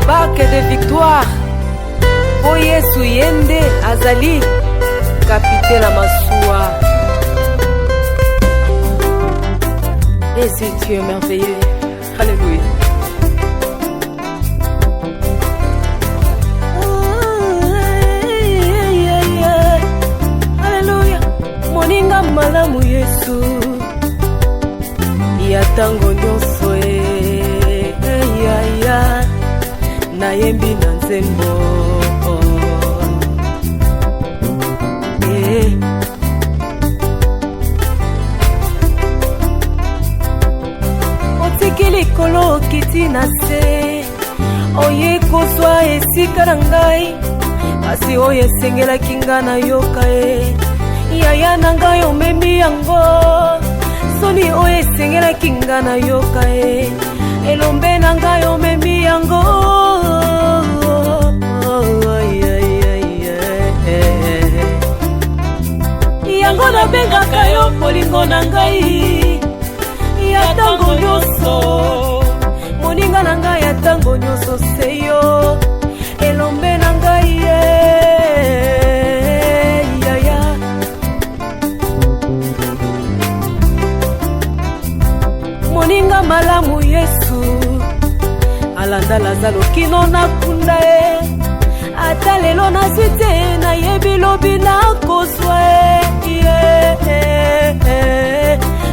barque de victoire. O Yesu yende azali capitaine Amasua. Et c'est Dieu merveilleux. Alléluia. Alléluia. Moninga malamu Yesu. Ya tango nyonso ya na yembi na nzembo. Otikili kolo kiti na se oye kozwa esika na ngai kasi oye sengela kinga na yoka yaya na ngai omemi yango soni oye sengela kinga na yoka elombe na ngai omemi yango yango na bengaka yo polingo na ngai ya tango nyonso moninga na ngai ya tango nyonso seyo elombe na ngai yaya moninga malamu Yesu alanda lazalo kino na kunda ata lelo nazwi te nayebi lobi nakozwa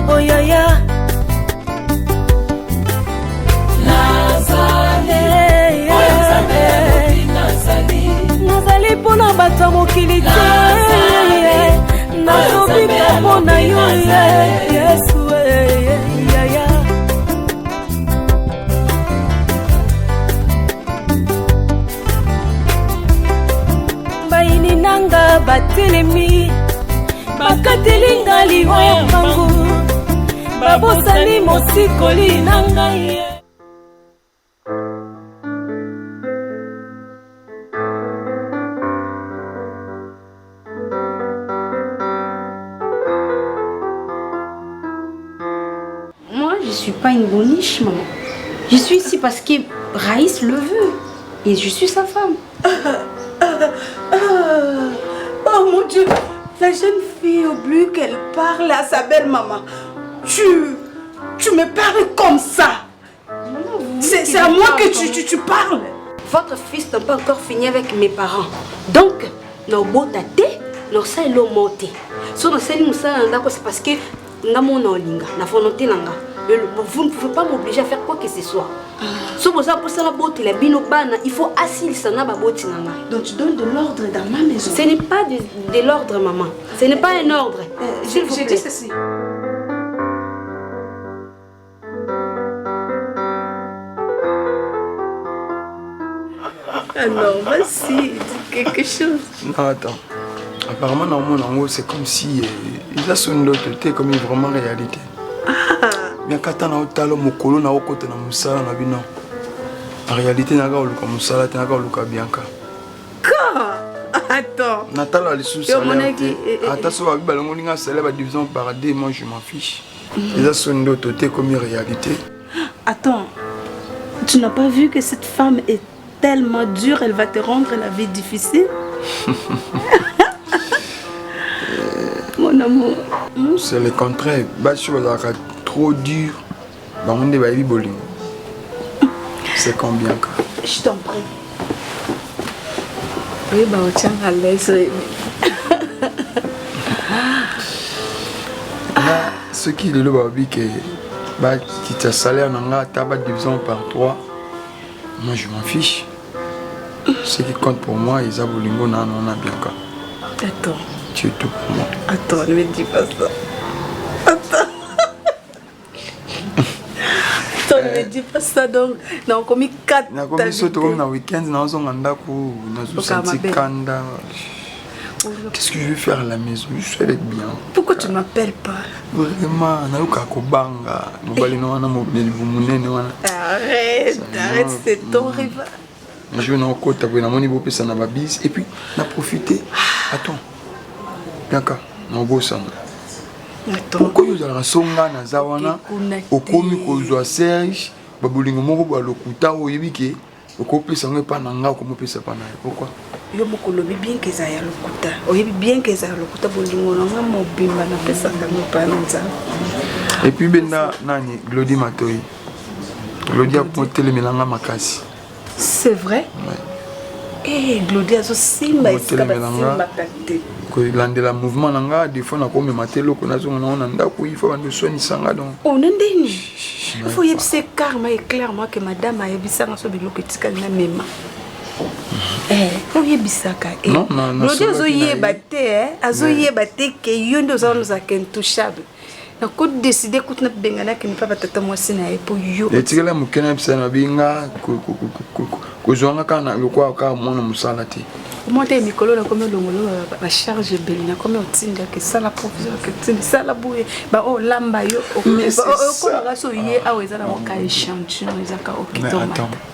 oh yaya nazali mpona bato ya mokili te nazobika mpona yo Yesu yaya baini nanga batelemi bakateli nga liwa ya mbangu babosani mosikoli na ngai. Je suis pas une boniche, maman. Je suis ici parce que Raïs le veut. Et je suis sa femme. Oh mon Dieu, la jeune fille oublie qu'elle parle à sa belle maman. Tu me parles comme ça. C'est à moi que tu parles. Votre fils n'a pas encore fini avec mes parents. Donc, nos beaux tâtés, nos salles l'ont monté. Si on a c'est parce que nous la volonté nanga. Vous ne pouvez pas m'obliger à faire quoi que ce soit. Si vous avez pour ça la botte, il faut assis ça na baboti nanga. Donc tu donnes de l'ordre dans ma maison. Ce n'est pas de l'ordre, maman. Ce n'est pas un ordre. J'ai dit ceci. Alors, vas-y, dis quelque chose. Non, attends. Apparemment, dans mon angle, c'est comme si il a son autre côté comme une vraiment réalité. Bien quand on a autant mon colon na okota na musala na bino. En réalité, na ga oluka musala, na ga oluka bianca. Attends. Natala les sous salaire. Attends, so avec balongo ninga salaire ba division par deux, moi je m'en fiche. Il a son autre côté comme une réalité. Attends. Tu n'as pas vu que cette femme est tellement dure, elle va te rendre la vie difficile? Mon amour. C'est le contraire. Trop dur. C'est combien? Je t'en prie. Oui, bah on tient à l'aise. Ce qui est le babi qui t'a salaire n'a pas division par 3. Moi je m'en fiche. Ce qui compte pour moi, ils ont voulu non bien quoi. Attends. Tu es tout pour moi. Attends, ne me dis pas ça. Attends. Attends, ne me dis pas ça donc. Non, comme 4 na comme ça tout na week-end na zonga ko na senti kanda. Qu'est-ce que je vais faire à la maison? Je suis avec bien. Pourquoi tu ne m'appelles pas? Vraiment, na yoka ko banga. Mobali no wana mobili bumunene wana. Arrête, c'est ton rêve. Je vais en côte, na moni bopé ça na babis et puis na profiter. Attends. Bianca, na bossa. Pourquoi vous allez songa na zawana? Okomi ko zo Serge, babulingo moko ba lokuta oyebi ke okopesa ngo pa na nga okomopesa pa na ye. Pourquoi? Yo mokolobi bien que ça ya lokuta. Oyebi bien que ça ya lokuta bolingo nga mobimba na pesa kango pa na nzambe. Et puis benda nani Glody Matoyi. Glody a potele melanga makasi. C'est vrai? Ouais. Eh, Glody azo simba esika ba simba kate. Ko landela mouvement nanga des fois na ko me matelo ko nazo na ndako il faut ando soigner sanga donc. On ndeni. Il faut yebise karma et clairement que madame a yebisa na so biloko etikali na mema. Oyebisaka non, Glody azoyeba te azoyeba te ke yo ndo za intouchable. Na ko décider ko na bengana ke papa tata mwasi na epo yo. Etikela mukena bisana binga ko zonga kana lokwa ka mona musala te. Comment t'es Mikolo na comme longolo la charge belina comme otinda que ça la provision que tinda ça la bouée ba oh lamba yo mais c'est comme raso yé aweza na ka échantillon ezaka okitoma.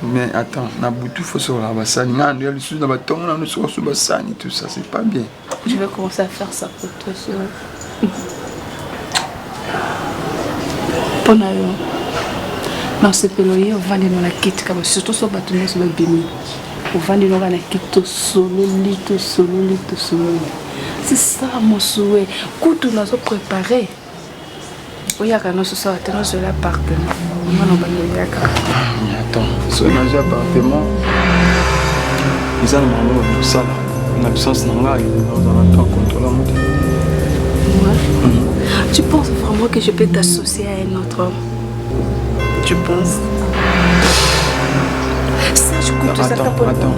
Mais attends, na butu faut sur la basani nga ndio lisu na batonga na sur basani tout ça c'est pas bien. Je vais commencer à faire ça pour toi sur Pona yo. Non c'est peloyer on va dans la kit comme surtout sur bâtiment sur le bimi. On va aller dans la kit solo. C'est ça mon souhait. Quand on a préparé. Oui, il y a quand ce soir sur l'appartement. Mais attends, sur l'appartement, ils ont un ça là. En absence d'un gars, ils ont un contrôle. Tu penses vraiment que je peux t'associer à un autre homme? Tu penses? Attends.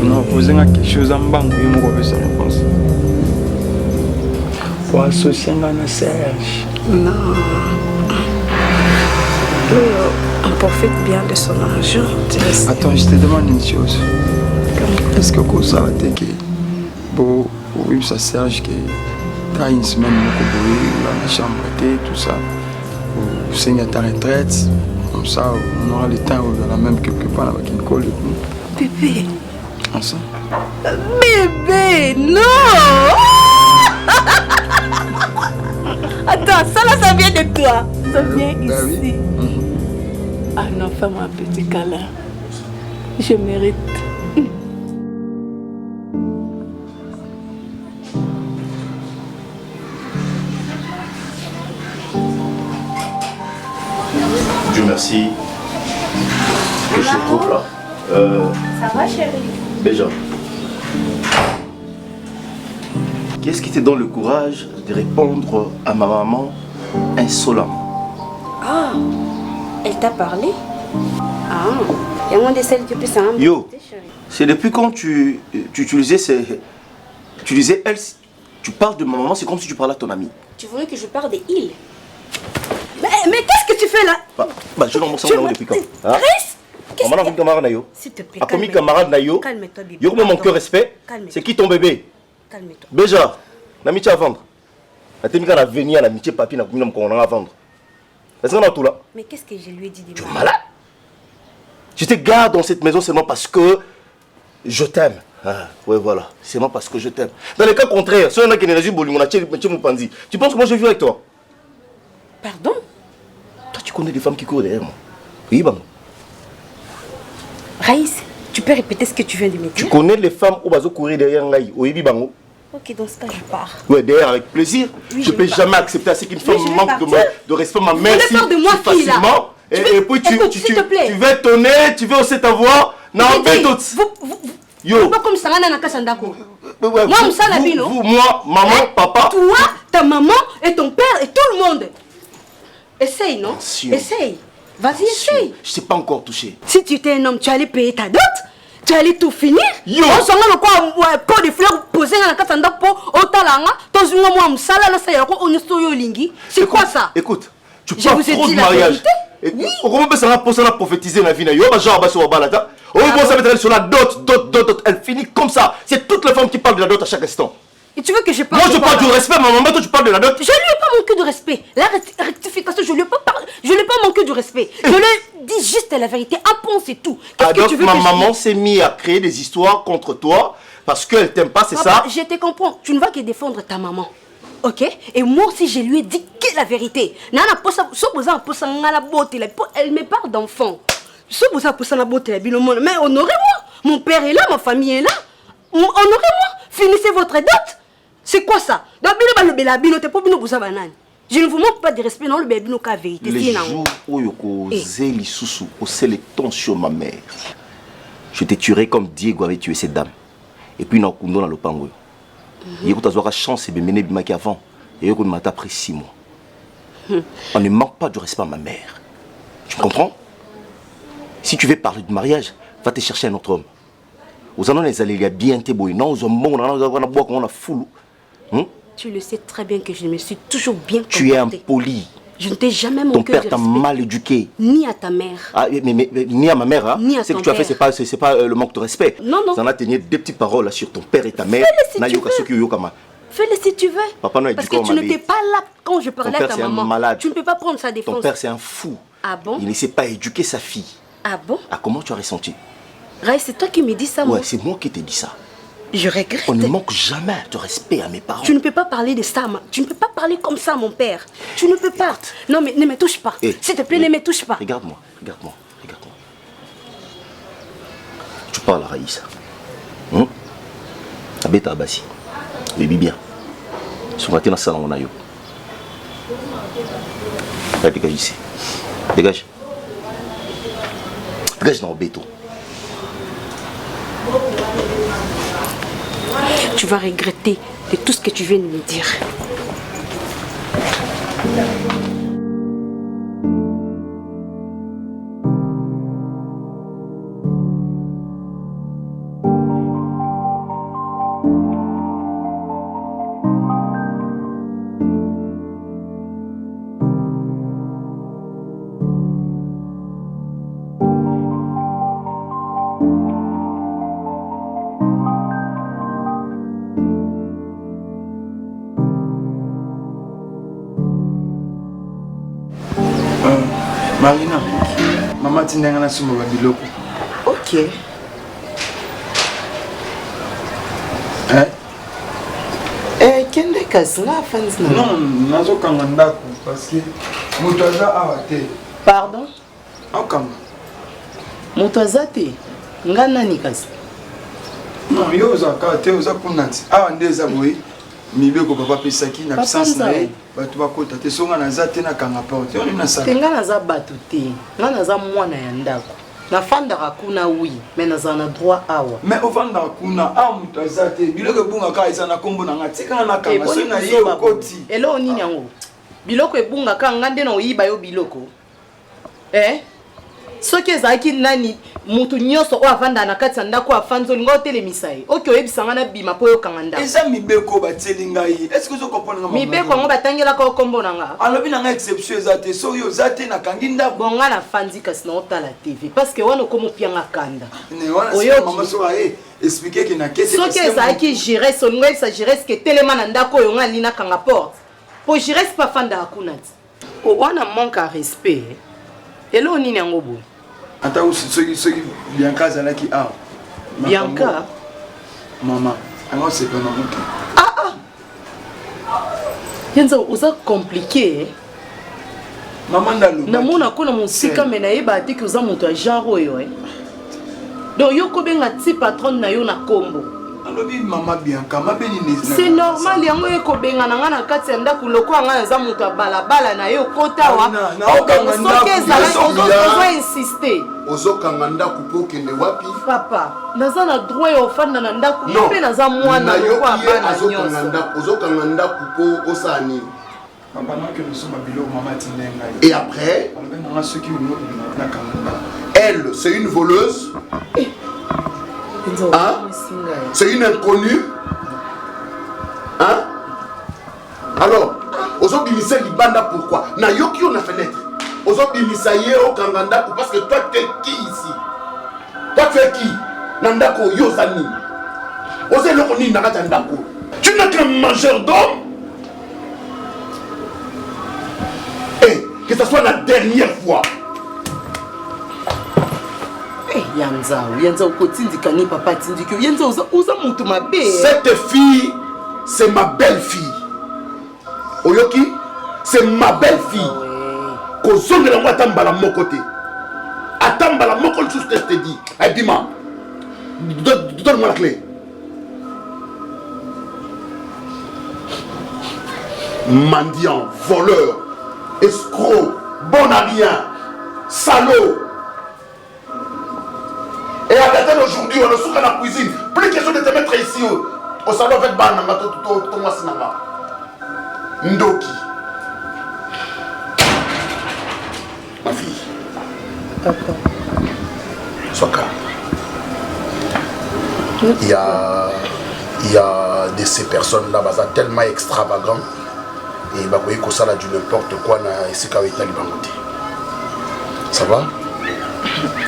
Non, posez quelque chose en banque, il me refait sa réponse. Pour associer à Serge. Non. On profite bien de son argent. Attends, je te demande une chose. Est-ce que vous savez que pour vivre ça Serge qui a une semaine dans la chambre tout ça, vous signez ta retraite, comme ça on aura le temps où on a même quelque part avec une colle. Bébé. Ensemble. Bébé, non. Attends, ça là, ça vient de toi. Ça vient ici. Oui. Ah non, fais-moi un petit câlin. Je mérite. Dieu merci. Que je trouve là. Ça va chérie? Déjà. Qu'est-ce qui te donne le courage de répondre à ma maman insolemment? Ah, elle t'a parlé? Ah, il y a moins de celles qui puissent en Yo, c'est depuis quand tu utilisais ces... Tu disais elle, tu parles de ma maman, c'est comme si tu parlais à ton ami. Tu voulais que je parle des îles? Mais qu'est-ce que tu fais là? Bah, je n'en sais pas depuis quand. S'il te plaît, calme-toi. Yo, mon cœur respect. C'est qui ton bébé? Calme-toi. Déjà, l'amitié à vendre. La technique à venir, l'amitié papier, n'a qu'on a à vendre. Est-ce qu'on a tout là? Mais qu'est-ce que je lui ai dit de tu es malade? Je te garde dans cette maison seulement parce que je t'aime. Ah, ouais, voilà. Seulement parce que je t'aime. Dans le cas contraire, si on a qui énergie, tu penses que moi je vis avec toi? Pardon? Toi, tu connais des femmes qui courent derrière moi. Oui, bon. Raïs, tu peux répéter ce que tu viens de me dire? Tu connais les femmes où vas courir derrière moi? Oui, bango. Ok, dans ce cas, je pars. Ouais, derrière, avec plaisir. Oui, je ne peux jamais accepter à ce qu'une femme manque de respect. Ma mère, si de moi facilement. Et puis tu veux étonner, tu veux aussi t'avoir. Non, mais tout. Yo. Pas comme ça, moi, moi, maman, papa. Toi, ta maman et ton père et tout le monde. Essaye, non? Essaye. Vas-y, essaye. Je ne sais pas encore touché. Si tu étais un homme, tu allais payer ta dot? Tu allais tout finir? Yo! On s'en va quoi? Pot de fleurs posé dans la katanda pour Otalanga. Ton moi, msala, là, ça y est, on est sur Yolingi. C'est quoi ça? Écoute, tu parles trop de mariage. Comment ça va pour ça prophétiser la vie? Yo, genre, sur Balata. Oh, bon, ça va être sur la dot. Elle finit comme ça. C'est toutes les femmes qui parlent de la dot à chaque instant. Et tu veux que je parle? Moi, je parle du respect, ma maman, toi, tu parles de la dot. Je lui ai pas manqué de respect. La rectification, je lui ai pas manqué de respect. Je lui ai dit juste la vérité. Un point, c'est tout. Qu'est-ce que tu veux? Ma maman s'est mise à créer des histoires contre toi parce qu'elle t'aime pas, c'est ça? Je te comprends. Tu ne vas que défendre ta maman. Ok? Et moi aussi, je lui ai dit que la vérité. Elle me parle d'enfant. Ce que vous avez poussé la beauté, mais honorez-moi. Mon père est là, ma famille est là. Honorez-moi. Finissez votre dot. C'est quoi ça? Je ne vous manque pas de respect, non, le bébé n'a qu'à vérité. Les jours où c'est le temps sur ma mère, je te tuerai comme Diego avait tué cette dame. Et puis, dans le pango. Il y a une chance de mener Bimaki avant. Et il y a une après 6 mois. On ne manque pas de respect à ma mère. Tu comprends? Si tu veux parler de mariage, va te chercher un autre homme. Aux allons les aller, il y a bien tes boys. Non, aux hommes, on a fou. Tu le sais très bien que je me suis toujours bien comportée. Tu es impoli. Je ne t'ai jamais manqué de respect. Ton père t'a mal éduqué. Ni à ta mère. Ah, mais ni à ma mère. Hein? Ni à ce ton que tu as fait, père. c'est pas le manque de respect. Non, non. Ça en a tenu des petites paroles là, sur ton père et ta mère. Fais-le si tu veux. Fais-le si tu veux. Papa, non, parce que tu n'étais pas là quand je parlais à ta maman. Malade. Tu ne peux pas prendre sa défense. Ton père, c'est un fou. Ah bon? Il ne sait pas éduquer sa fille. Ah bon? Ah, comment tu as ressenti? Ray, c'est toi qui me dis ça, moi. Ouais, c'est moi qui t'ai dit ça. Je regrette. On ne manque jamais de respect à mes parents. Tu ne peux pas parler de ça, tu ne peux pas parler comme ça, mon père. Tu ne peux pas. Non, mais ne me touche pas. S'il te plaît, ne me touche pas. Regarde-moi. Tu parles à Raïssa. Abeta Abassi. Baby bien. Son matin, dans le salon, on a eu. Dégage ici. Dégage. Dégage dans le béton. Tu vas regretter de tout ce que tu viens de me dire. Marina, maman tinanga na sumo ba biloko. Ok. Kende kasi nga fanzi na. Non, nazo kanga ndako parce que moto aza awa te. Pardon? Akanga. Moto aza te. Nga nani kasi? Non, yo oza ka te oza kunanti. Awa nde eza boye. Mibeko papa pesaki na absence na ye. Bato bakota te songa naza te na kanga porte. Yo na sala. Te nga naza bato te. Nga naza mwana ya ndako. Nafandaka kuna oui, mais naza na droit awa. Mais ofanda kuna awa moto aza te. Biloko ebunga ka eza na kombo na nga tika na kanga so na ye okoti. Elo nini yango? Biloko ebunga ka nga nde na oyiba yo biloko. Soki ezalaki nani mutu nyonso oyo avanda na kati ya ndako afanzi olinga otelemisa ye oki oyebisanga na bima mpo oyokanga ndako eza mibeko batieli ngai est-ce que ozokomprendre nga mibeko yango batangelaka yo kombo na nga alobi na nga exception eza te so oyo oza te nakangi ndako bon nga nafandi kasi na otala tv parce que wana okoma opianga kanda soki ezalaki gires olinga oyebisa gires ke telema na ndako oyo nga alinakanga porte po gires mpe afandaka kuna ti wana manque à respect elo nini yango boye ata soki Bianca azalaki awa Bianca mama ango sepena moke yenza oza compliqué mama ndalo namona kuna musika me nayeba ate ke oza moto ya genre oyo donc yo kobenga ti patron na yo na kombo alobi mama Bianca mabeni c'est normal yango ekobenga na nga na kati ya ndako loko anga naza moto ya balabala na yo kota wa soki ezalaki ozo insiste ozokanga ndako mpo okende wapi papa naza na droit ya ofanda na ndako mpe naza mwana loko abana nyonso ozokanga ndako mpo osala nini et après elle c'est une voleuse hein? C'est une inconnue hein? Alors ozobimisa libanda pourquoi na yoki on a fenêtre ozobimisa ye okanga ndako parce que toi tu es qui ici toi tu es qui na ndako yoza nini oza eloko nini na kati ya ndako tu n'es qu'un mangeur d'homme et que ce soit la dernière fois Yanza okotindika ni papa tindiki yanza oza mutu mabe cette fille c'est ma belle-fille oyoki c'est ma belle-fille kozongela ngo ata mbala moko te ata la moko chose que je te dis. Hey, dis-moi. Donne-moi la clé. Mendiant, voleur, escroc, bon à rien, salaud. Et à dater d'aujourd'hui, on est sous la cuisine. Plus question de te mettre ici au salon avec Bananga, Thomas Sinanga. Ndoki. Ma fille. Papa. Sois calme. Il y a de ces personnes-là, tellement extravagantes. Et bah oui, que ça là du n'importe quoi na esika itali bangote. Ça va?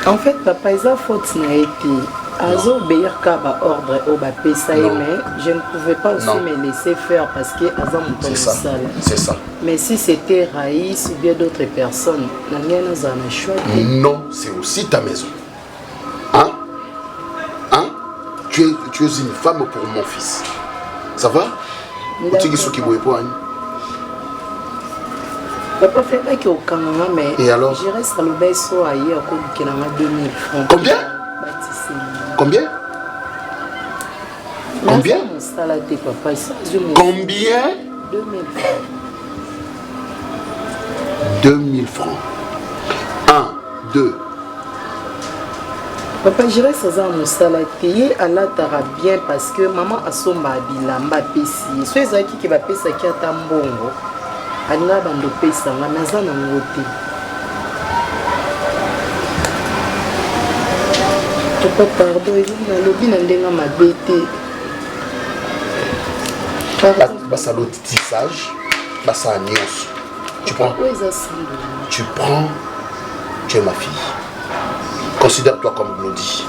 En fait, papa, ils ont faute n'a été. Azo obéir qu'à ordre au bapé ça mais je ne pouvais pas aussi me laisser faire parce que Azo mon salle. C'est ça. Mais si c'était Raïs ou bien d'autres personnes, la mienne nous a choisi. Non, c'est aussi ta maison. Hein? Hein? Tu es une femme pour mon fils. Ça va? Papa fait pas qu'il y a aucun moment, mais et alors? Je reste à l'obéissance ailleurs qu'il y a 2000 francs. Combien? Combien? Combien? Combien? 2000 francs. 2000 francs. 1, 2. Papa, je reste à mon salaire. Allah t'aura bien parce que maman a son bilamba pesi. Soit ça qui va payer ça qui a tambongo. Allah bando pesa nga naza na ngote. Papa, pardon, il y a lobby na ndenga mabete. Basa l'autre tissage, basa agnos. Tu prends. Tu prends. Tu es ma fille. Considère-toi comme Glody.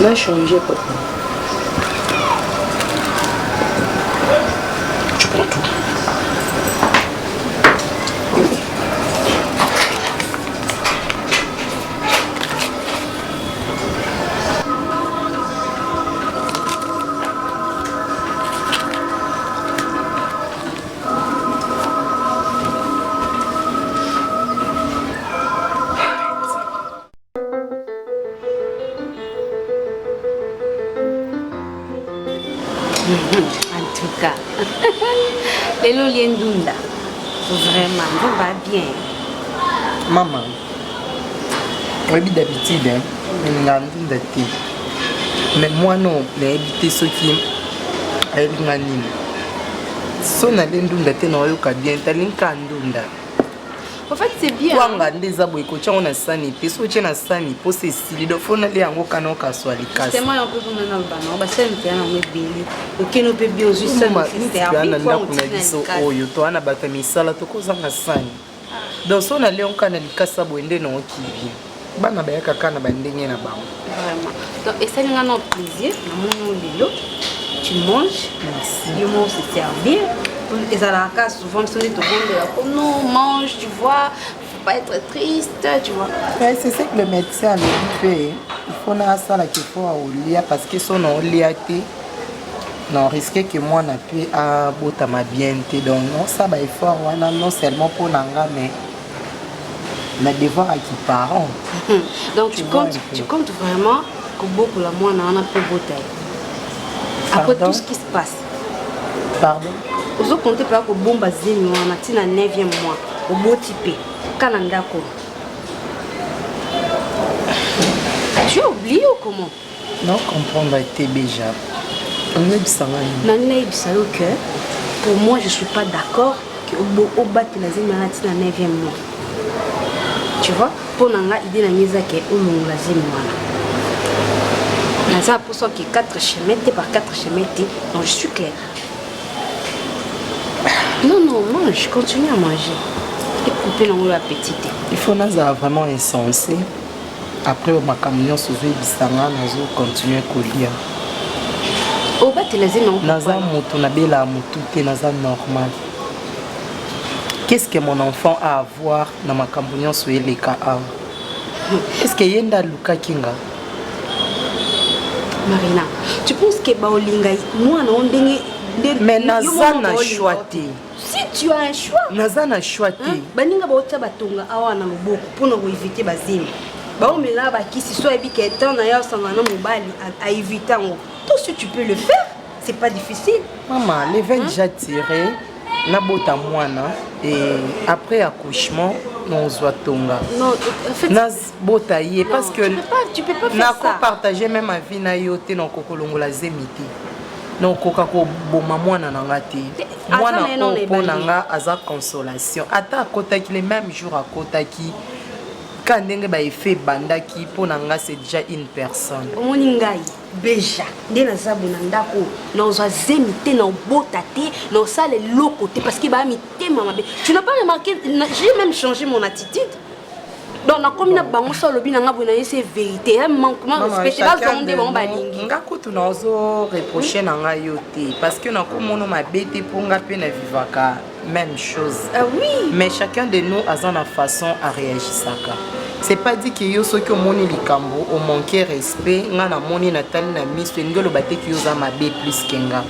Là, changé, papa. Tu prends tout. En tout cas, les Loliendunda, vraiment, on va bien. Maman, on habite d'habitude, mais moi non, les habiter ceux qui habitent. Si on a l'endunda, on a bien, t'as l'endunda. En fait, c'est bien. On a des aboués, on a sani, puis on a sani, pour ces styles, il faut aller en aucun cas soit les cas. C'est moi un peu comme un albano, bah c'est un peu un mobile. Ok, nous peut bien aussi ça. C'est un peu on a dit ça. Oh, yo, toi, on a battu mes salades, tout ça, on a sani. Donc, on a allé en canal, les cas sabouendé non qui vient. Bah, on a bien qu'à canal, bandé na bas. Vraiment. Donc, et ça nous a un plaisir. Dans mon vélo, tu manges. Merci. Le mot se servir. Et ça la casse souvent, tout le monde non, mange, tu vois, faut pas être triste, tu vois. Ouais, c'est ça que le médecin a fait. Il faut ça là qu'il faut au lit parce que son on lit non risquer que moi n'a pu à bota ma bien donc non ça va effort non seulement pour nanga mais la devoir à qui parents. Donc tu comptes vraiment que beaucoup la moi n'a pas bota. Après tout ce qui se passe. Pardon. Vous comptez pas que bomba zémi on a tina 9e mois au beau type kanandako. Tu as oublié ou comment? Non, comprendre été déjà. On est ça que pour moi je suis pas d'accord que au bas que la zémi on a tina 9e mois. Tu vois? Pour nanga idée na mise que au long la zémi on a ça pour ça que 4 chemins par 4 chemins donc je suis claire. Non, mange, continue à manger. Et couper l'appétit. Il faut vraiment insensé. Après, ma camion se fait bisanga, nous continuer à courir. Au bas, tu les as non. Naza moto na bela moto te naza normal. Qu'est-ce que mon enfant a à voir dans ma camion sur les cas? Est-ce que yenda Luka Kinga? Marina, tu penses que Baolinga, moi non, mais naza na choisi. S'il tu as un choix. Nazana choix. Baninga baotia batonga awa na loboko pona ko éviter bazimi. Ba omela ba kisi so ebi ke temps na ya sangana mobali à éviter ngo. Tout ce tu peux le faire, c'est pas difficile. Maman, les veines déjà tirées, na bota mwana et après accouchement non tonga. Non, en fait na bota yé parce que tu peux pas faire na ça. ko partager même ma vie na yote na kokolongola zemiti. Non koka ko boma mwana na ngati. Mwana ko pona nga aza consolation. Ata kotaki les mêmes jours à kotaki. Quand ndenge ba effet bandaki pona nga c'est déjà une personne. Omoni ngai beja nde na zabu na ndako na ozwa zemite na obota te na osala eloko te parce que ba mitema mabe. Tu n'as pas remarqué, j'ai même changé mon attitude. Donc na komi na bango so lobi na nga bona c'est vérité, un manquement respecté ba zonde ba balingi. Nga kutu na ozo reprocher na nga yote parce que na komono mabete ponga pe na vivaka même chose. Ah oui, mais chacun de nous a sa façon à réagir ça. C'est pas dit que yo soki omoni likambo o manquer respect nga na moni natali na miso ngelo bate ki yo za mabe plus kenga.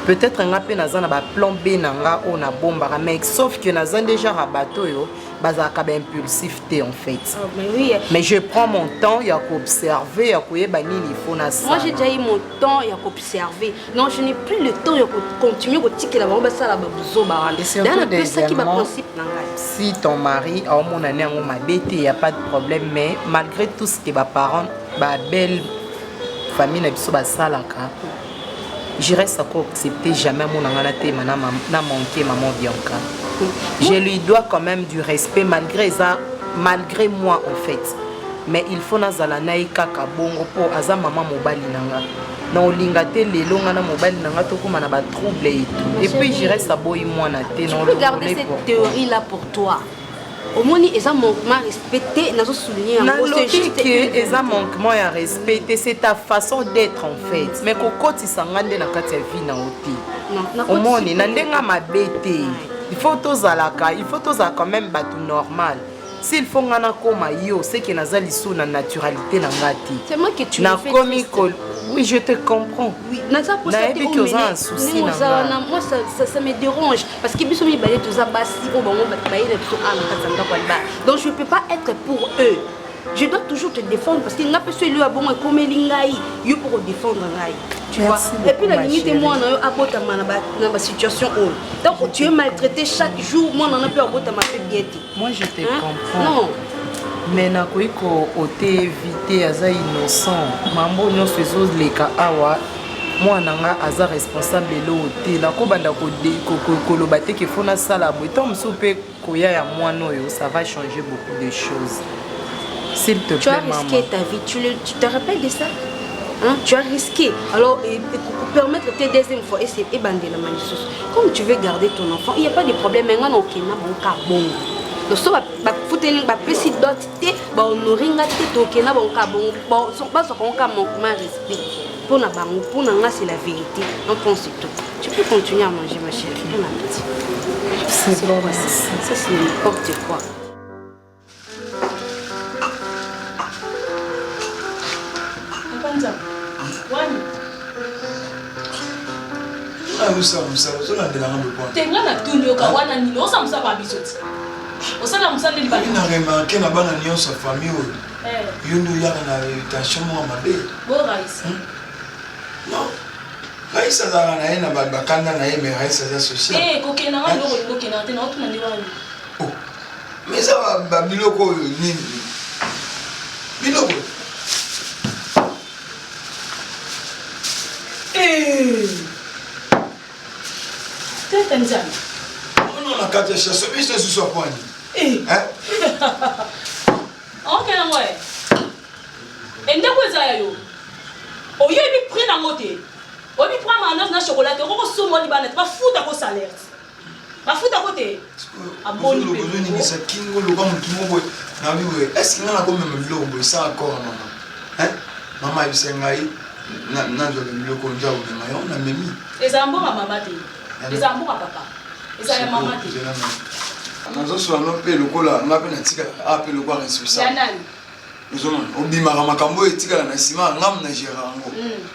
Peut-être nga pe naza na ba plan B na nga o na bomba mais sauf que naza déjà rabato yo bazaka ba impulsif té en fait. Oh, mais oui. Mais je prends mon temps ya ko observer ya ko yeba nini faut na ça. Moi j'ai déjà eu mon temps ya ko observer. Non, je n'ai plus le temps ya ko continuer ko tikela ba ba sala ba buzo ba. Dans le ça qui va principe na nga. Si ton mari a mon année en mabete, il y a pas de problème mais malgré tout ce que ba parents ba belle famille na biso ba salaka. Je reste à accepter jamais mon anganaté na manquer maman Bianca. Je lui dois quand même du respect malgré ça, malgré moi en fait. Mais il faut nazala naika kabongo pour aza maman mobali nanga. Na olingate lelo ngana mobali nanga tokoma na ba trouble et tout. Et puis je reste à boy moi na té non. Tu peux garder cette théorie là pour toi. Au moins ils ont manquement respecté, nazo souligner en gros c'est juste que ils ont manquement à respecter, c'est ta façon d'être en fait. Mais kokoti sangande na kati ya vie na oti. Non, au moins na ndenga mabete. Il faut tous alaka, il faut tous quand même batu normal. S'il faut ngana koma yo, c'est que naza liso na naturalité na ngati. C'est moi que tu me fais triste. Oui, je te comprends. Oui, naza pour ça un souci na moi ça me dérange parce que biso mi balé tous abasi o bango baye na biso ana katanga kwa ba. Donc je peux pas être pour eux. Je dois toujours te défendre parce qu'il n'a pas celui à bon comme lingai, yo pour défendre ngai. Tu vois. Et puis la limite moi na yo abota na ba situation où donc tu es maltraité chaque jour, moi on a pu abota ma fait bien. Moi je te comprends. Non. Mais na koiko ote éviter aza innocent. Mambo nyonso ezoleka awa. Moi nanga aza responsable lo ote na ko banda ko loba te ke fona sala bo to msupe koya ya mwana oyo ça va changer beaucoup de choses. S'il te plaît, tu as risqué ta vie, tu te rappelles de ça? Hein? Tu as risqué. Alors, pour permettre la deuxième fois, et c'est ébandé la manissose. Comme tu veux garder ton enfant, il n'y a pas de problème. Maintenant, on a bon cas bon. Donc, si on va foutre une petite identité, on aurait une tête, on a bon cas bon. Bon, on passe au cas manquement respect. Pour nous, c'est la vérité. On pense tout. Tu peux continuer à manger, ma chérie. Bon appétit. C'est bon, ça, c'est n'importe quoi. tenga na tundo ka wana nini osa musaba bisoti osala musala li bali na remarqué na bana nyonso famille oyo yondo yaka na tension mo mabe bo raisa non raisa za na ye na bakanda na ye mais raisa za social kokena nga ndoko kokena te na otuna ndi wani oh mais ça ba biloko nini biloko tete njani on a kati ya chasse mais c'est sur point hein OK na ngoe ende kweza yo oyo bi prix na ngote obi prend ma na chocolat ko so mo li bana ba futa ko salaire ba futa ko te aboni pe ko ni sa kingo lo ba mutu mo boy na bi we est-ce que na ko même lo boy ça encore maman hein maman il sengai na zo le ko nja o na yo na memi ezambo mama te ezambo papa ezaya mama te nazo so no pe lokola nga pe na tika a pe lokola responsable ya nani obimaka makambo etikala na nsima ngam na géré yango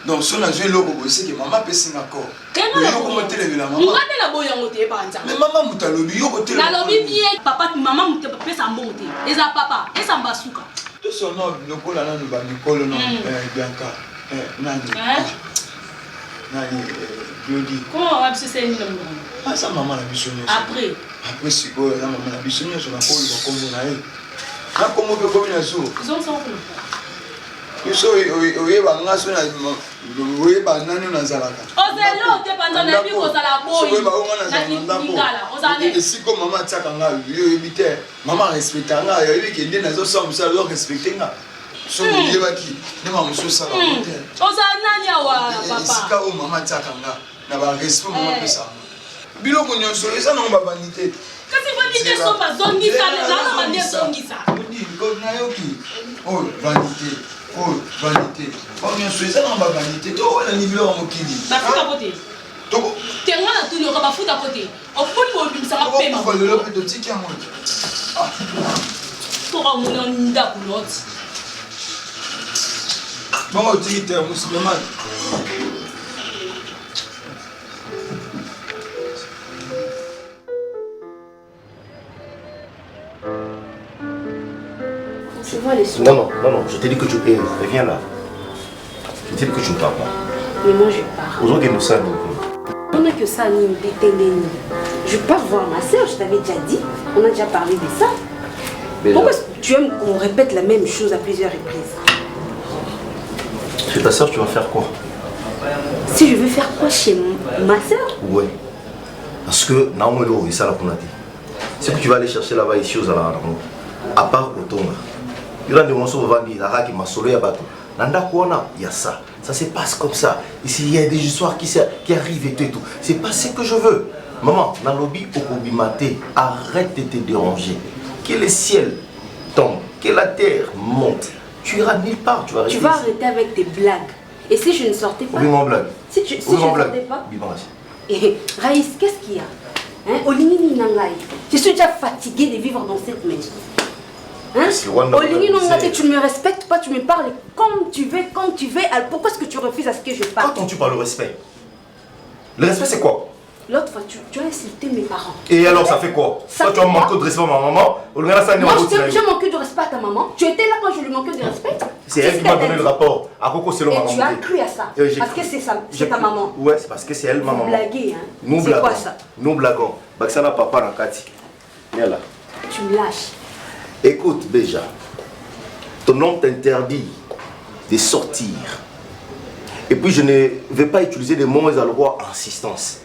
donc so nazwi eloko boye seke mama apesinga accord yo komotelemela ngatela boyo yango te ebanza mais mama moto alobi yo kotelemela nalobi bien papa mama moto apesa mbongo te eza papa esa mbasuka tosona lokola nanu bamikolo no bianca nani Glody comment wabiseseni na mbongo asa mama na biso nyonso après sikoyo eza mama na biso nyonso nakoloba kombo na ye nakombo mpe komi na so biso oyeba nga so oyeba nani nazalaka ozelo te panza na yebi kozala boyi esiko mama atiaka nga yo oyebi te mama respecta nga oyebi ke nde nazosala mosala ozorespecte nga so oyebaki nde mama mosu osala te ozala nani awa esika oyo mama atiaka nga na barespect mama apesanga biloko nyonso eza nango babandi te kasi vanité so bazongisa lezala bandi ezongisa nayoki oyo vanité oyo vanité oyo nyonso eza nango bavanité to wana ni biloko mokili bafuta ko te te nga na tuni oka bafuta ko te oponi bobimisaka pema lelo mpe totiki yango toka mona ndako noti bongo otiki te musileman Non, je t'ai dit que tu es. Reviens là. Je t'ai dit que tu ne parles pas. Mais moi je pars. Aujourd'hui, nous sommes. On a que ça, je pars voir ma soeur, je t'avais déjà dit. On a déjà parlé de ça. Déjà. Pourquoi tu aimes qu'on répète la même chose à plusieurs reprises? Chez ta soeur, tu vas faire quoi? Si je veux faire quoi chez ma soeur? Oui. Parce que, Naomelo, c'est ça la Konati. C'est que tu vas aller chercher là-bas ici aux Alarmes. À part au Tonga. Il y a des morceaux vendus, il y a des morceaux à bateau. Il y a ça. Ça se passe comme ça. Ici, il y a des histoires qui arrivent et tout. C'est pas ce que je veux. Maman, dans le lobby, arrête de te déranger. Que le ciel tombe, que la terre monte. Tu iras nulle part, tu vas rester. Tu vas arrêter avec tes blagues. Et si je ne sortais pas? Oui, mon blague. Si je ne sortais pas? Et Raïs, qu'est-ce qu'il y a? Je suis déjà fatiguée de vivre dans cette maison. Hein? Tu ne me respectes pas, tu me parles comme tu veux, quand tu veux. Alors pourquoi est-ce que tu refuses à ce que je parle? Quand tu parles le respect? Le respect c'est quoi? L'autre fois, tu as insulté mes parents. Et alors ça fait quoi? Toi tu as manqué de respect à ma maman. Moi j'ai manqué de respect à ta maman. Tu étais là quand je lui manquais de respect. C'est elle qui m'a donné le rapport. À Coco c'est le maman. Et tu as cru à ça? Parce que c'est ta maman. Ouais, c'est parce que c'est elle ma maman. Vous blaguez, hein? C'est quoi ça? Nous blaguons. Baksana papa dans Kati. Viens là. Tu me lâches. Écoute Béja, ton nom t'interdit de sortir. Et puis je ne vais pas utiliser des mots à l'endroit insistance.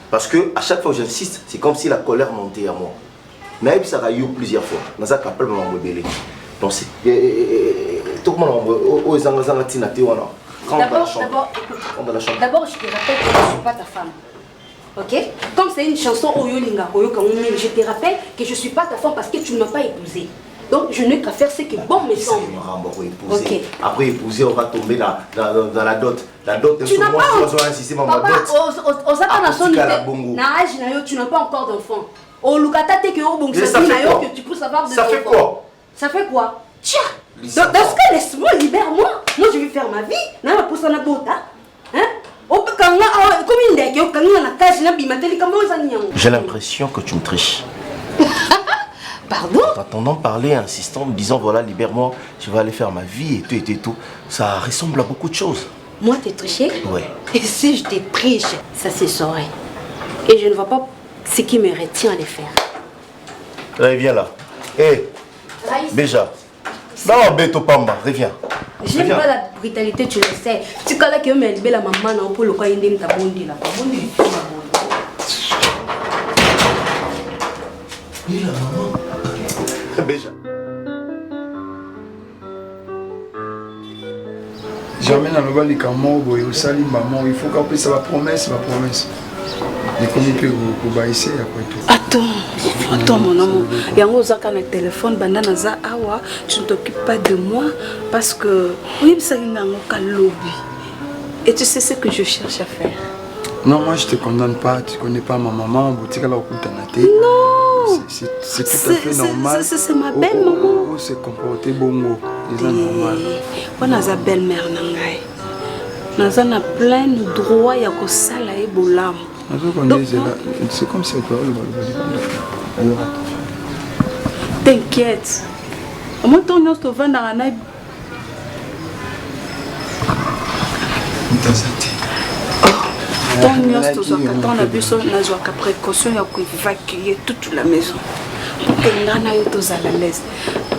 Parce que à chaque fois que j'insiste, c'est comme si la colère montait à moi. Mais ça a eu plusieurs fois. Dans un appel m'a rebellé. Donc c'est tout le monde D'abord, je te rappelle que je ne suis pas ta femme. Ok? Comme c'est une chanson Oyolinga, je te rappelle que je ne suis pas ta femme parce que tu ne m'as pas épousée. Donc je n'ai qu'à faire ce que bon me semble. Okay. Après épouser, on va tomber dans la dot. La dot, tu n'as pas tu n'as pas encore d'enfant. Tu peux savoir de ça fait quoi? Ça fait quoi? Tiens, dans ce cas, laisse-moi, libère-moi. Moi je vais faire ma vie. J'ai l'impression que tu me triches. Pardon? T'entendant parler, insistant, me disant voilà, libère-moi, je vais aller faire ma vie et tout. Ça ressemble à beaucoup de choses. Moi, t'es triché? Oui. Et si je t'ai triché, ça se saurait. Et je ne vois pas ce qui me retient à les faire. Allez, viens là. Hé, Béja. Non, Beto Pamba, reviens. J'aime pas la brutalité, tu le sais. Tu connais que me libère la maman pour le coin de ta bondi là. Oui, la maman. Béja. Jamais dans le bas du camion, il faut qu'après ça va promesse. Et comme il peut vous baisser après tout. Attends mon amour. Yango zaka na téléphone bandana za awa, tu ne t'occupes pas de moi parce que oui, ça n'ango kalobi. Et tu sais ce que je cherche à faire. Non, moi je te condamne pas, tu connais pas ma maman, boutique là au Kutanate. Non. c'est tout à fait normal. C'est ma belle maman. On s'est comporté bongo. C'est normal. On a sa belle-mère nangai. Nous avons plein de droits à kosala et bolam. C'est comme ça toi. T'inquiète. Moi ton nom te vend dans la on a besoin de précaution pour évacuer toute la maison. Pour que nous soyons à l'aise.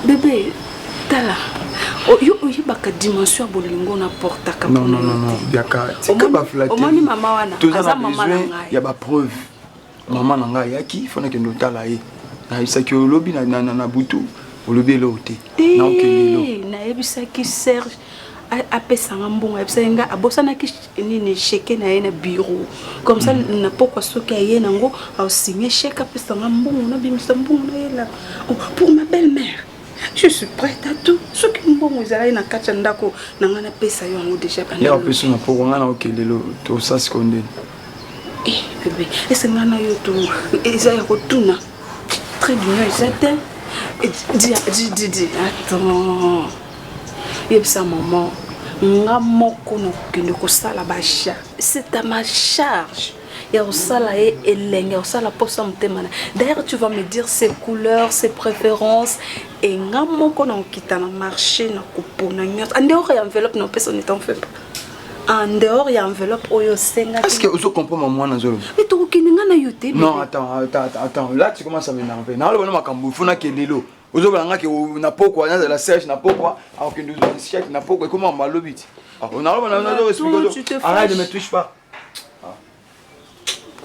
Bébé, tala. Yo baka dimension bolingo na porta ka. Non. Biaka. C'est que ba flatter. Omoni mama wana. Aza maman na ngai. Ya ba preuve. Maman na ngai yaki fona ke ndotala ye. Na isaki olobi na butu. Olobi elote. Na okelelo. Na ebisaki Serge. Apesanga mbongo ebisenga abosana ki nini chèque na yena bureau comme ça na poko soki ayena ngo a signé chèque apesanga mbongo na bimisa mbongo na yela pour ma belle-mère je suis prête à tout soki mbongo ezala na kacha ndako na ngana pesa yo ngo déjà bana ya peso na poko ngana okelelo to ça se condamne bébé est-ce ngana yo to eza ya kotuna très bien j'attends dis attends yebisa maman nga moko no kende ko sala ba charge c'est à ma charge ya osala e elenge osala posa mtemana d'ailleurs tu vas me dire ses couleurs ses préférences et nga moko no kita na marché na kopona nyot ande o ya enveloppe no personne n'en fait pas en dehors ya enveloppe oyo senga est-ce que vous comprenez maman na zolo mais to kininga na yote non attends là tu commences à m'énerver na lo na makambu funa kelelo ozobalanga ke na poko na la serge na poko alors que nous on chèque na poko comment malobiti on a on expliquer arrête de me touche pas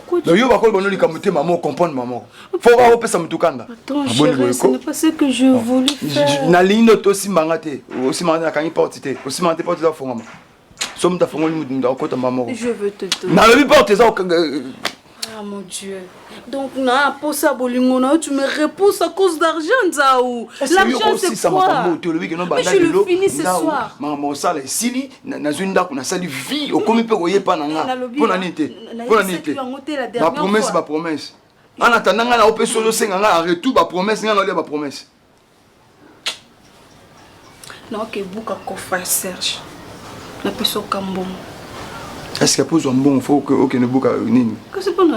pourquoi yo ba ko bono likamuté maman comprendre maman faut pas opesa mutukanda chérie ce n'est pas ce que je voulais faire na ligne to simbangate aussi mangana kangi portité aussi mangate portité za fongama somme ta fongoli mudunda okota maman je veux te donner na le porte ça ah mon Dieu. Donc, pour ça, tu me repousses à cause d'argent, Zaou. L'argent, c'est quoi? Mais je le finis ce soir. Maman, ça, c'est Sili, dans une date, on a sali vie, au comité, on y pas pour l'année. Ma promesse, ma promesse. En attendant, on a opé solo 5 ans, en retour, ma promesse, on a ma promesse. Non, ok, bouka kofa Serge. Na peso kambon. Est-ce qu'il y a plus un bon faut que aucun book à une que c'est pas na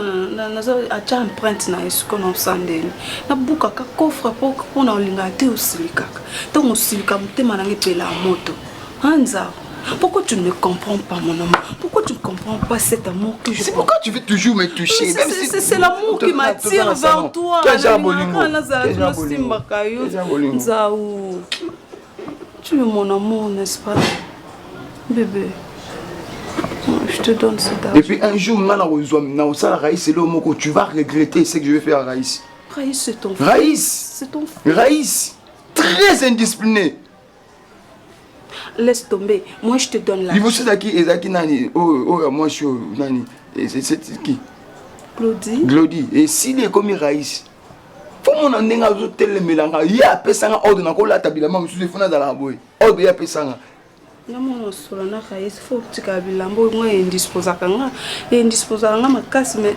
empreinte na est-ce qu'on en sandel na buka ka coffre pour qu'on a lingate aussi kaka donc aussi comme te manange pela moto Hanza pourquoi tu ne comprends pas mon amour pourquoi tu ne comprends pas cet amour que je c'est pourquoi tu veux toujours me toucher c'est l'amour qui m'attire vers toi tu es mon amour n'est-ce pas bébé. Je te donne cet argent. Et puis un jour, tu vas regretter ce que je vais faire à Raïs. Raïs, c'est ton fils. Raïs. C'est ton fils. Raïs, très indiscipliné. Laisse tomber. Moi, je te donne l'argent. Il vous sait qui nani. Oh, moi je suis nani. C'est qui? Glody. Glody. Et s'il est comme Raïs, faut mon andinga hôtel melanga. Il y a pesanga ordre na ko la tabilama mususu funa dans la boy. Ordre ya pesanga. Namono solana Raïs faut que tu kabilambo moi indisposaka nga makasi mais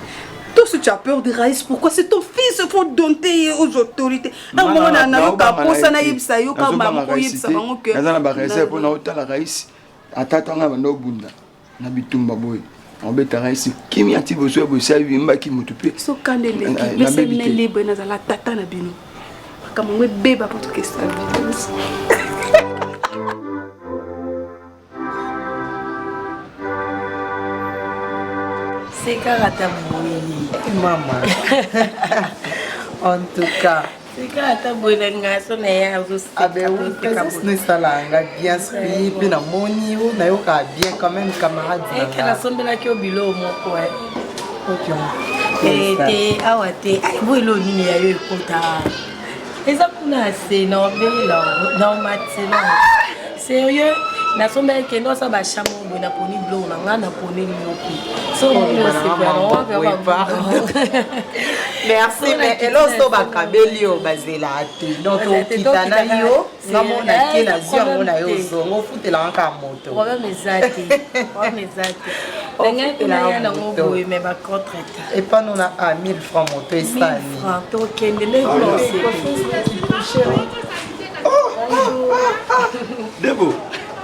toi si tu as peur de Raïs pourquoi c'est ton fils faut dompter aux autorités à moment na ka posa na yebisa yo ka ba ko yebisa bango que na ba réserve pour na otala Raïs atata nga bando bunda na bitumba boy on beta Raïs kimi ati boso bo sa yimba ki mutupe so kandele ki bese ne libre na la tata na bino kama ngwe beba pour que ça C'est Karata Bouli, maman. En tout cas. C'est Karata Bouli, on est aussi. Ah ben oui, c'est ça là, bien suivi, puis na moni, on a eu bien quand même camarade. Et qu'elle a sombré là qui au bilo mon quoi. Ok. Et awate, vous le n'y a eu kota. Et ça pour là c'est non, non matin. Sérieux, nasomba ekende osa bachamo boye naponi biloko na ngai naponi liloki so merci mais eloso bakabeli oyo bazela te donc okita na yo ngamona ke nazwi yango na yo zongo ofutelanga kaka moto problème eza te ndenge naya nango boye me bacontraite epano na 1000 francs moto esali tokende nde Debo.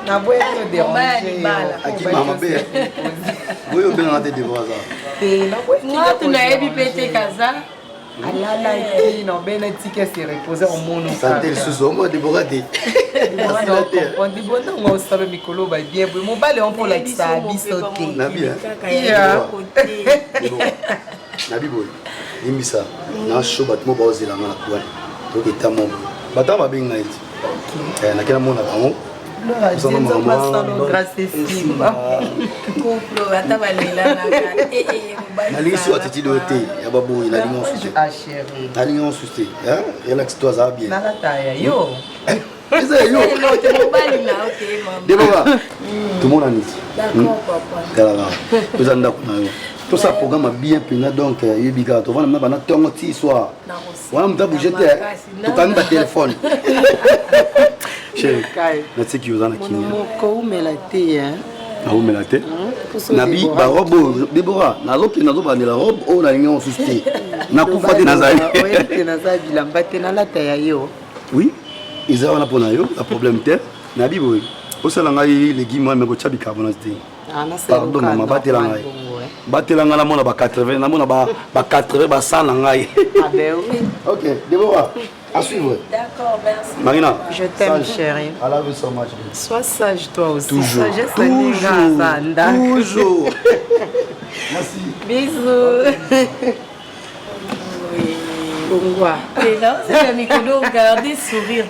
Na boya yo déranger Akimama be. Boyo benga te Debo za. nga tunayebi mpe te kaza alala te na obena tike se reposer omonu Santé susu omo Debo te. on dit bon non osalo mikolo ba bien boy mobale on pour lakisa biso te Na bien. Nabi boy. Yimbisa. Na show batmo ba ozela ngana kwa. Donc etamo. Bata ba benga iti. Na kila mona bango. Nalingi atiti do te ya babu nalingi on suste relax toi ça va bien yo eza yo deboka tomona nini kala toza ndako na yo tosa programme bien mpenza donc yebi kaka tovanda mna bana ntongo ti soir wana moto abouge te tokangi batelefone chéri natiki oza na kini koumela te naumela te nabi barobe oyo debora nazokende nazobandela robe oyo nalingi mosusu te nakufa te nazali naza bilamba te nalata ya yo oui eza wana mpo na yo na problème te nabi boye osala ngai légume wana meko tya bicarbonate te pardon mama batela ngai batela ngai namona ba 80 namona ba 80 ba 100 na ngai ok debora à suivre. D'accord, merci. Marina. Je t'aime, chérie. I love you so much. Sois sage, toi aussi. Toujours. Toujours. Merci. Bisous. C'est Mikolo, regardez sourire.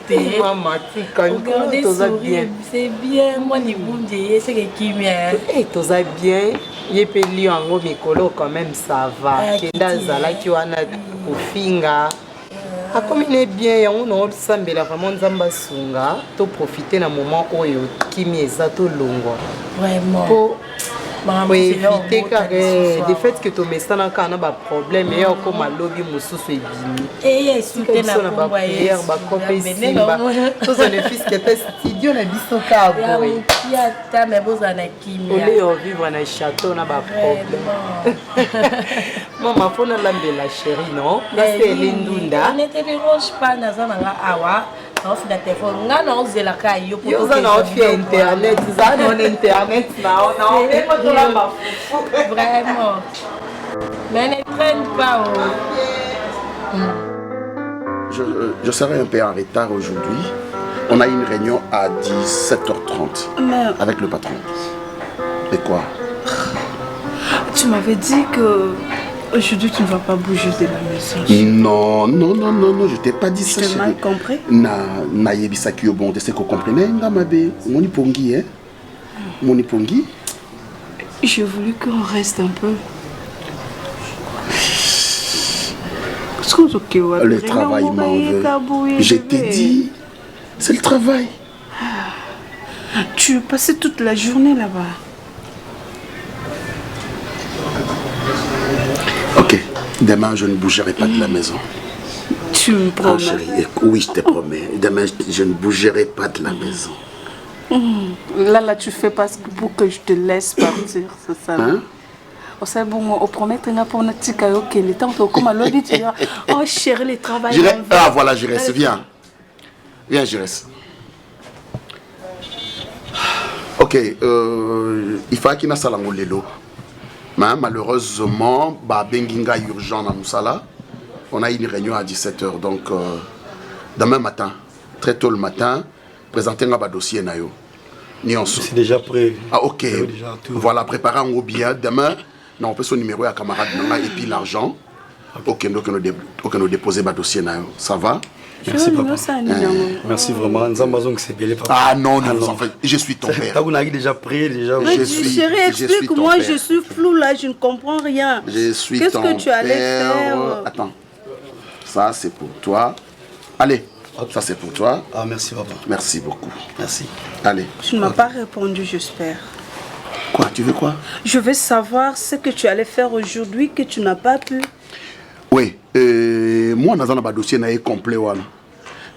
Regardez sourire. C'est bien. Moi, ni boundé, c'est qui vient. Et toi, bien. Yepeli yango Mikolo, quand même, ça va. Kenda zala ki wana ofinga. A comme il est bien, on a sambela vraiment nzamba sunga, to profiter na moment oyo kimi ezato longo. Vraiment. Pour éviter le fait que tu mets ça dans un problème et comme à lobby mususu ebimi. Et soutenir na prière ba kopé simba. Tous les fils qui étaient studio na biso ka boy. Ya ta mais boza na kimi. Ole vivre na château na ba problème. Maman faut na lambela chérie non? C'est Lindunda. Ne te dérange pas na za nga awa. On fait la téléphone. Nga na ozela ka yo pour. Yo za na fait internet, za na internet na. Vraiment. Mais ne traîne pas. Je serai un peu en retard aujourd'hui. On a une réunion à 17h30 avec le patron. Et quoi? Tu m'avais dit que aujourd'hui tu ne vas pas bouger de la maison. Non, je t'ai pas dit ça. Je t'ai mal compris. Na yebisa ki yo bon, tu sais qu'on comprenait ngamabe. Moni pongi hein. Moni pongi. J'ai voulu qu'on reste un peu. Le travail m'en veut. Je t'ai dit, c'est le travail. Tu passais toute la journée là-bas. Ok, demain je ne bougerai pas de la maison. Tu me promets? Chérie, oui, je te promets. Demain je ne bougerai pas de la maison. Là, tu fais parce que pour que je te laisse partir, c'est ça. Hein? C'est bon, on promet que pour notre petit caillou qui est temps, comme à l'autre, tu dis, oh chérie, le travail. Ah voilà, je reste, viens. Viens, je reste. Ok, il faut qu'il y ait un salango lelo. Malheureusement, benginga urgent dans Moussala. On a une réunion à 17h, donc demain matin, très tôt le matin, présenter un dossier nayo. C'est déjà prêt. Ah ok. Voilà, préparez un bien. Demain, on peut son numéro à camarade et puis l'argent. Ok, donc on a déposé le dossier nayo. Ça va? Merci papa. Merci vraiment. Ah non, en fait, je suis ton père. Tu as déjà prêt déjà. Chérie, explique-moi, je suis flou là, je ne comprends rien. Je suis ton père. Qu'est-ce que tu allais faire? Attends, ça c'est pour toi. Allez. Ça, c'est pour toi. Ah, merci, papa. Merci beaucoup. Merci. Allez. Tu ne m'as pas répondu, j'espère. Quoi? Tu veux quoi? Je veux savoir ce que tu allais faire aujourd'hui que tu n'as pas pu. Oui. Moi, dans un dossier complet.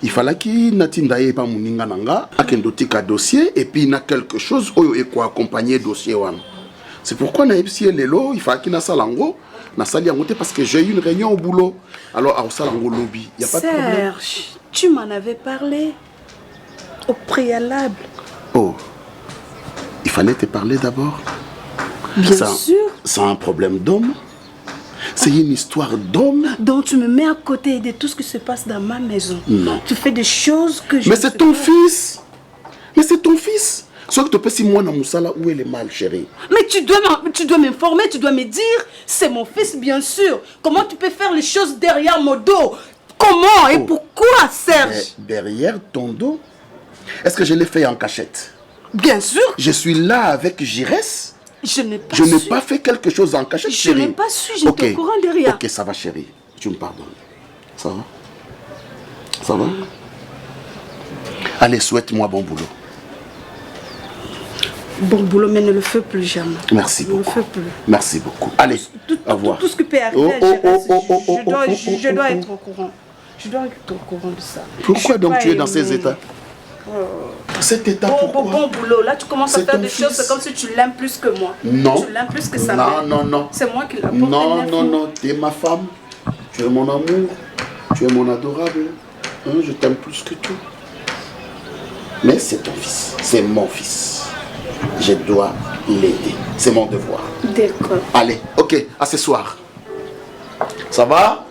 Il fallait qu'il n'attende pas mon nanga, qu'il ait un dossier et puis il y a quelque chose où il faut accompagner le dossier. C'est pourquoi il fallait qu'il y ait un salango. Parce que j'ai eu une réunion au boulot. Alors, à Salango Lobby, il n'y a pas de problème. Serge, tu m'en avais parlé au préalable. Oh, il fallait te parler d'abord. Bien sûr. C'est un problème d'homme. C'est une histoire d'homme. Donc tu me mets à côté de tout ce qui se passe dans ma maison. Non. Tu fais des choses que je... Mais c'est ton fils. Mais c'est ton fils. Sauf que tu peux si moi dans Moussala où est le mal, chérie. Mais tu dois m'informer, tu dois me dire, c'est mon fils, bien sûr. Comment tu peux faire les choses derrière mon dos? Comment et pourquoi, Serge? Derrière ton dos? Est-ce que je l'ai fait en cachette? Bien sûr. Je suis là avec Giresse. Je n'ai pas fait quelque chose en cachette, chérie. Je n'ai pas su, j'étais au courant derrière. Ok, ça va, chérie. Tu me pardonnes. Ça va? Ça va? Allez, souhaite-moi bon boulot. Bon boulot, mais ne le fais plus jamais. Merci beaucoup. Ne le fais plus. Merci beaucoup. Allez, au revoir. Tout ce qui peut arriver, je dois être au courant. Je dois être au courant de ça. Pourquoi donc tu es dans ces états? Cet état, pourquoi? Bon boulot, là tu commences à faire des choses, c'est comme si tu l'aimes plus que moi. Non. Tu l'aimes plus que sa mère. Non. C'est moi qui l'apporte. Non. Tu es ma femme. Tu es mon amour. Tu es mon adorable. Je t'aime plus que tout. Mais c'est ton fils. C'est mon fils. Je dois l'aider. C'est mon devoir. D'accord. Allez, ok, à ce soir. Ça va?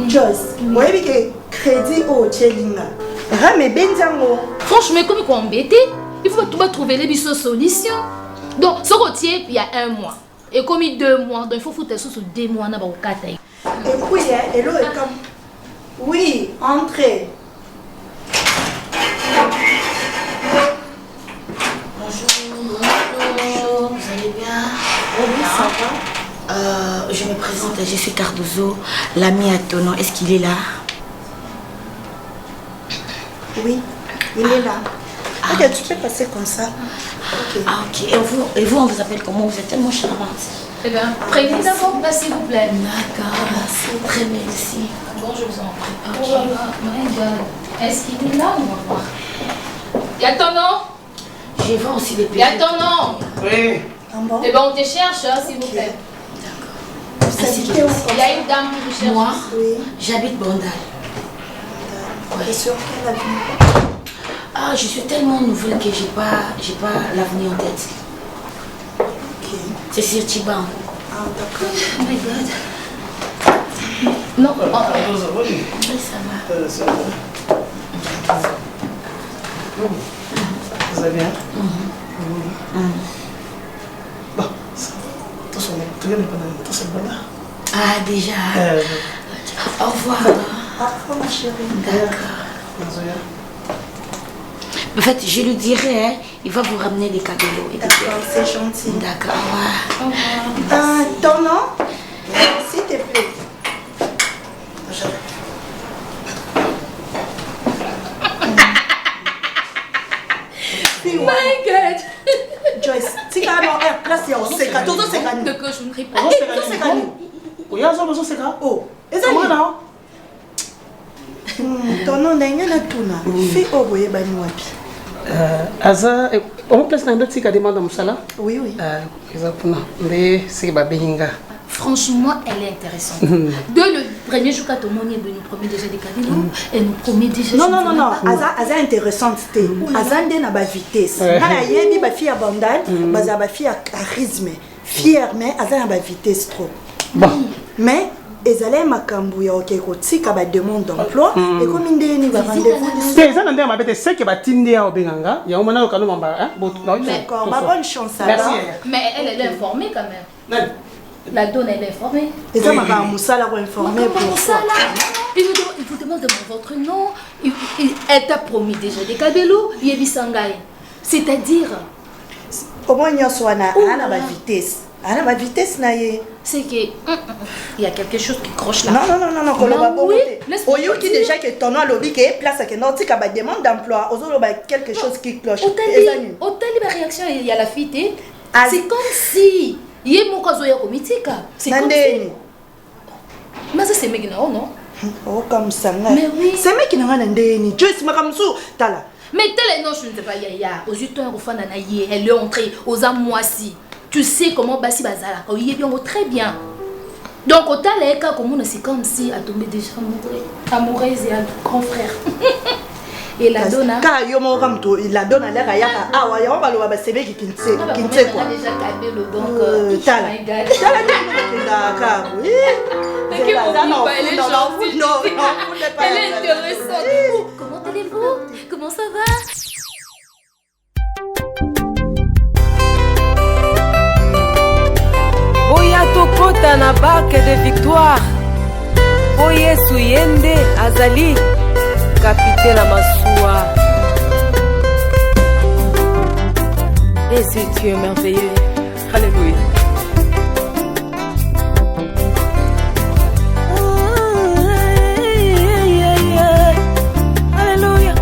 Joyce, moi que crédit au Tchelinga. Mais Benjango. Franchement, comme on embêté, il faut tout trouver les solutions. Donc, ce côté, il y a 1 mois. Et comme il y a 2 mois, donc il faut foutre sur 2 mois. Et puis, hello est comme. Oui, entrez. Bonjour, vous allez bien? Oui, ça va. Je me présente, je suis Cardozo, l'ami à Tonon. Est-ce qu'il est là? Oui, il est là. Ok, tu peux passer comme ça. Okay. Ah, ok. Et vous, on vous appelle comment? Vous êtes tellement charmante. Eh bien, prenez d'abord place, s'il vous plaît. D'accord, merci. Très merci. Bon, je vous en prie. Okay. Oh, my God. Est-ce qu'il est là? On va voir. Il y a ton nom? Je vais voir aussi les pays. Il y a ton nom? Oui. Eh bien, on te cherche, hein, s'il vous plaît. Merci. Il y a une dame qui vous cherche. Moi, oui. J'habite Bandal. Et sur quelle avenue? Ah, je suis tellement nouvelle que j'ai pas l'avenir en tête. Ok. C'est sur Tiban. Ah, d'accord. Oh my God. Non, oui, ça va. Vous allez bien? Bon, ah, déjà. Au revoir. Au revoir, ma chérie. D'accord. En fait, je lui dirai, hein, il va vous ramener des cadeaux. D'accord, c'est gentil. D'accord, au revoir. Ton nom? S'il te plaît. My God! Joyce, si tu as un place, il y a un secret. Tout c'est gagné. De que je ne réponds pas. Tout c'est gagné. Oui, il y a un secret. Oh, est-ce que ton nom n'est rien à tout. Fais au bout, bani wapi. Aza, on place dans d'autres cas demande à Moussala? Oui, oui. Exactement. Mais c'est Babinga. Franchement, elle est intéressante. Dès le premier jour, quand on est venu, nous promet déjà des cadeaux. Elle nous promet déjà. Non. Aza intéressante. Aza n'a pas vitesse. Quand il y a une fille à bandade, une fille à charisme. Fière, mais Aza n'a pas vitesse trop. Bon. Mais ezala makambu ya okekotika ba demande d'emploi et comme ndeni ba rendez-vous c'est ça ndé mabete c'est que ba tindi ya obenganga ya omana okano mamba hein d'accord ba bonne chance alors mais elle est informée quand même. La donne, elle est informée. Et ça m'a pas moussala pour informer. Il vous demande votre nom. Elle t'a promis déjà des cabellos. Yebisangai. C'est-à-dire. Comment il y a soit na vitesse. À la vitesse naie. C'est que il y a quelque chose qui croche là. Non. Oui. Oyo qui déjà que ton nom lobby qui place que non tu as demande d'emploi. Ozo quelque chose qui cloche. Hôtel la réaction il y a la fille. C'est comme si yé mon kazo ya komitika. C'est comme si. Mais ça c'est megina non? Oh comme ça. Mais oui. C'est mec qui n'a rien ndeni. Joyce makamsu tala. Mais tel non je ne sais pas yaya. Aux yeux ton enfant na yé elle est entrée aux amoisi. Tu sais comment Bassi Bazala, il est bien très bien. Donc au Taleka, comme c'est comme si a tombé déjà amoureuse et un grand frère. Et la donne. Car yomo ramto, il la donne à l'air à yaka. Ah ouais, on va le voir c'est qui ne sait quoi. Déjà calmé le donc. Tala. Oui. Mais qui vous dit pas elle est gentille. Non, elle est intéressante. Comment allez-vous? Comment ça va? Boya tokota na barque de victoire. Boye Suyende Azali, capitaine à Massoua. Et si tu es merveilleux, alléluia. Alléluia.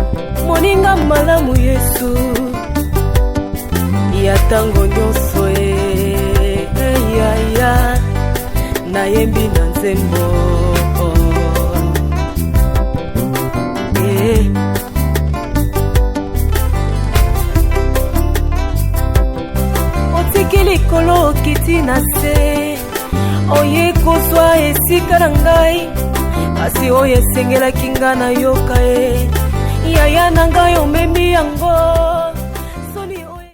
Moninga malamu Yesu. Yatango nyoso nayembi na nzembo otiki likolo okiti na se oye kozwa esika na ngai kasi oyo esengelaki nga na yoka yaya na ngai omemi yango